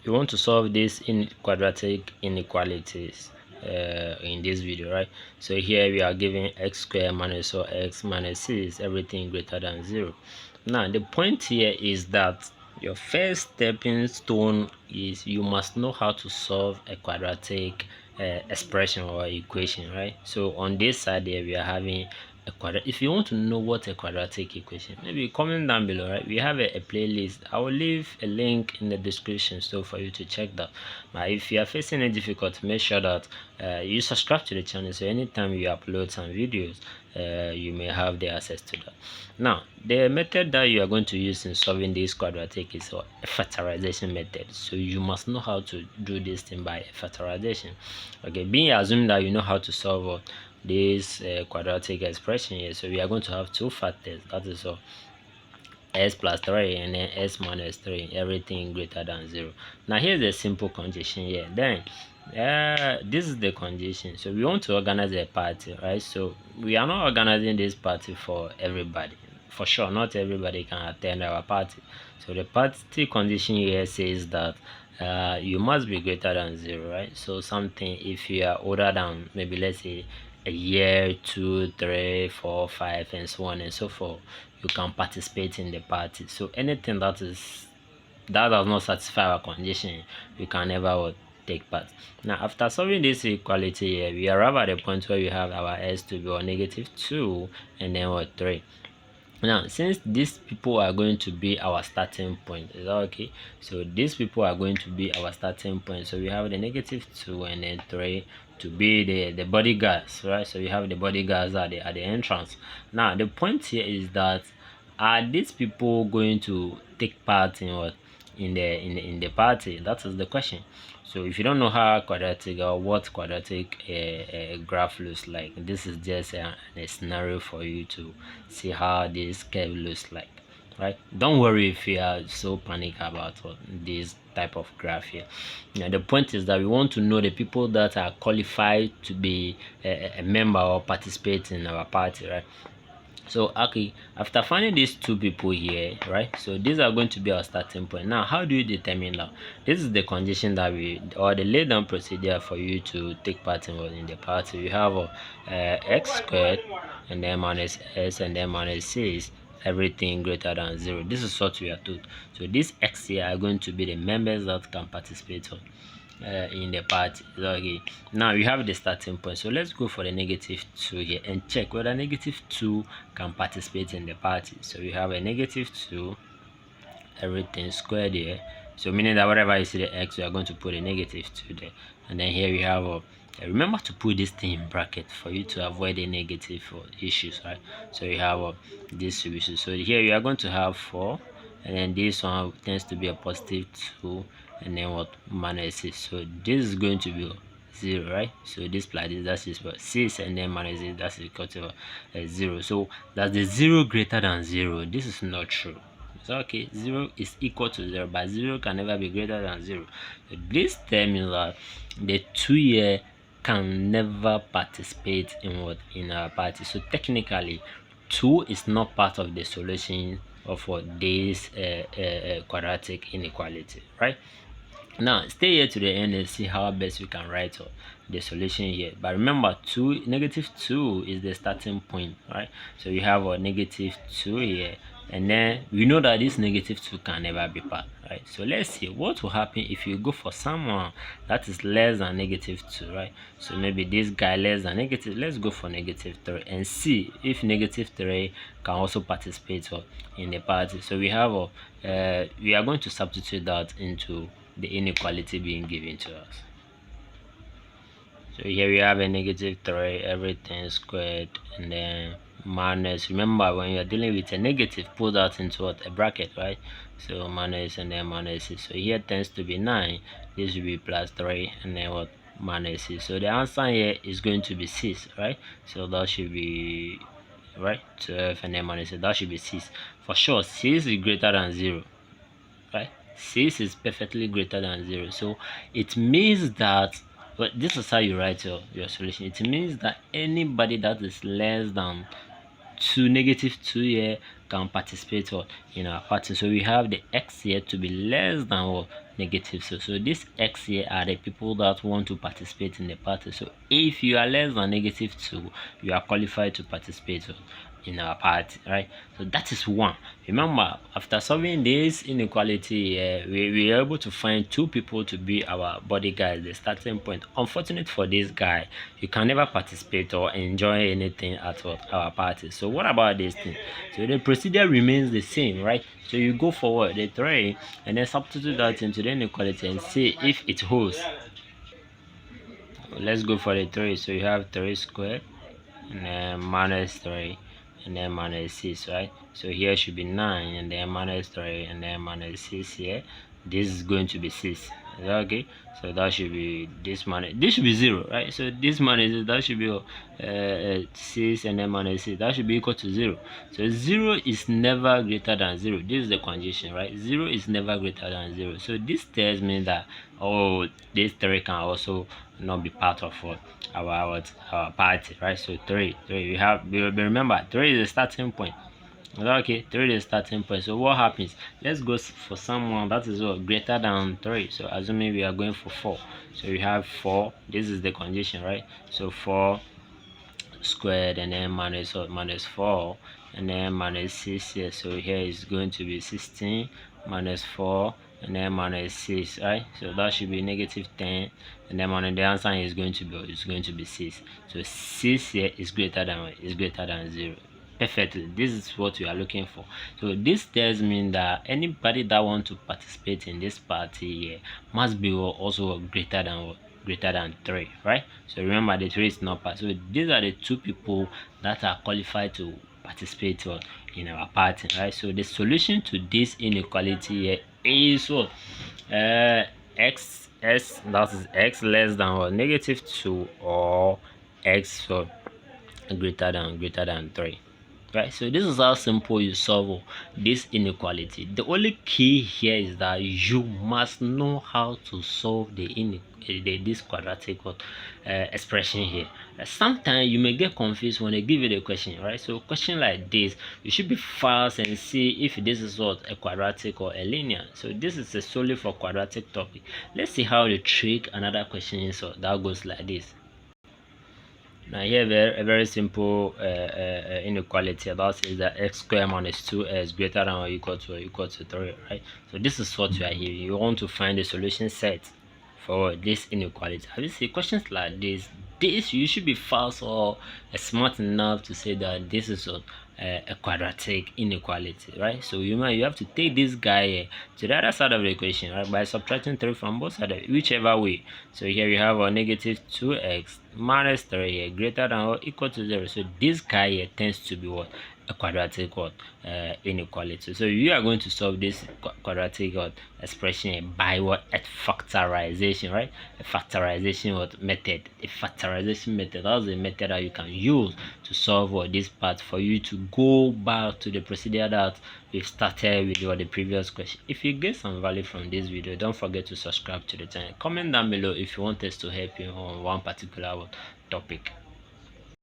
you want to solve this in quadratic inequalities in this video, right? So here we are giving x squared minus 4x minus 6 everything greater than 0. Now the point here is that your first stepping stone is you must know how to solve a quadratic expression or equation, right? So on this side here we are having a quadratic. If you want to know what a quadratic equation, maybe comment down below, right? We have a playlist. I will leave a link in the description so for you to check that. But if you are facing any difficulty, make sure that you subscribe to the channel, so anytime you upload some videos, you may have the access to that. Now the method that you are going to use in solving this quadratic is a factorization method. So you must know how to do this thing by factorization. Okay, being assumed that you know how to solve this quadratic expression here, so we are going to have two factors, that is all, s plus 3 and then s minus 3, everything greater than 0. Now here's a simple condition here. Then this is the condition. So we want to organize a party, right? So we are not organizing this party for everybody. For sure, not everybody can attend our party. So the party condition here says that you must be greater than 0, right? So something, if you are older than, maybe let's say a year, 2, 3, 4, 5, and so on and so forth, you can participate in the party. So anything that does not satisfy our condition, we can never take part. Now after solving this equality here, we arrive at the point where we have our s to be -2 and then 3. Now since these people are going to be our starting point, is that okay? So these people are going to be our starting point, so we have the -2 and then 3 to be the bodyguards, right? So we have the bodyguards at the entrance. Now the point here is that, are these people going to take part in what, in the party? That is the question. So if you don't know how quadratic or what quadratic graph looks like, this is just a scenario for you to see how this curve looks like, right? Don't worry if you are so panic about this type of graph here. Now the point is that we want to know the people that are qualified to be a member or participate in our party, right? So okay, after finding these two people here, right, so these are going to be our starting point. Now how do you determine that? This is the condition that we, or the lay down procedure for you to take part in the party. We have x squared and then minus s and then minus 6, everything greater than 0. This is what we are told. So these x here are going to be the members that can participate in the party. Okay, now we have the starting point, so let's go for the -2 here and check whether -2 can participate in the party. So we have a -2, everything squared here, so meaning that whatever you see the x, we are going to put a -2 there. And then here we have remember to put this thing in bracket for you to avoid the negative issues, right? So we have this solution. So here we are going to have 4, and then this one tends to be a +2, and then what, -6. So this is going to be 0, right? So this plus this, that is 6, and then minus this, that's equal to 0. So that's the 0 greater than 0. This is not true. So okay, 0 is equal to 0, but 0 can never be greater than 0. So this tells me that the 2 here can never participate in what, in our party. So technically 2 is not part of the solution of what, this quadratic inequality, right? Now stay here to the end and see how best we can write the solution here. But remember, -2 is the starting point, right? So we have a -2 here, and then we know that this -2 can never be part, right? So let's see what will happen if you go for someone that is less than -2, right? So maybe this guy less than negative, let's go for -3 and see if -3 can also participate in the party. So we have we are going to substitute that into the inequality being given to us. So here we have a -3, everything squared, and then minus. Remember, when you're dealing with a negative, put that into what, a bracket, right? So minus and then minus 6. So here tends to be 9, this will be +3, and then what, minus 6. So the answer here is going to be 6, right? So that should be right, 12, and then minus 6, that should be 6 for sure. 6 is greater than 0, right? 6 is perfectly greater than 0. So it means that, well, this is how you write your solution. It means that anybody that is less than -2 here can participate in our party. So we have the x here to be less than what? -2. So this x here are the people that want to participate in the party. So if you are less than -2, you are qualified to participate in our party, right? So that is one. Remember, after solving this inequality, we are able to find two people to be our bodyguards, the starting point. Unfortunate for this guy, you can never participate or enjoy anything at our party. So what about this thing? So the procedure remains the same, right? So you go forward the 3 and then substitute that into the inequality and see if it holds. Let's go for the 3. So you have 3 squared and then -3 and then -6, right? So here should be 9 and then -3 and then -6 here. This is going to be 6. Is that okay? So that should be this should be 0, right? So this that should be 6 and then -6. That should be equal to 0. So 0 is never greater than 0. This is the condition, right? 0 is never greater than 0. So this tells me that this 3 can also not be part of our party, right? So 3 we have, remember 3 is the starting point. Okay, 3 is the starting point. So what happens? Let's go for someone that is greater than 3. So assuming we are going for 4, so we have 4. This is the condition, right? So 4 squared and then -4 and then -6 here. So here is going to be 16 -4 and then -6, right? So that should be -10 and then the answer is going to be 6. So 6 here is greater than 0. Perfectly, this is what we are looking for. So this tells me that anybody that want to participate in this party here must be also greater than 3, right? So remember, the 3 is not part. So these are the two people that are qualified to participate in our party, right? So the solution to this inequality here is what? X, that is x less than what? -2 or x greater than 3. Right, so this is how simple you solve this inequality. The only key here is that you must know how to solve this quadratic expression here. Sometimes you may get confused when they give you the question, right? So question like this, you should be fast and see if this is what a quadratic or a linear. So this is a solely for quadratic topic. Let's see how they trick another question is. So that goes like this. Now here a very simple inequality about is that x squared minus 2x greater than or equal to 3, right? So this is what you are here. You want to find the solution set for this inequality. Have you seen questions like this? You should be fast or smart enough to say that this is a quadratic inequality, right? So you have to take this guy to the other side of the equation, right, by subtracting 3 from both sides, whichever way. So here we have a -2x minus 3 here greater than or equal to 0. So this guy here tends to be what? A quadratic inequality. So you are going to solve this quadratic expression by what? At factorization, right? A factorization method. A factorization method, that's the method that you can use to solve this part, for you to go back to the procedure that we've started with the previous question. If you get some value from this video, don't forget to subscribe to the channel. Comment down below if you want us to help you on one particular topic.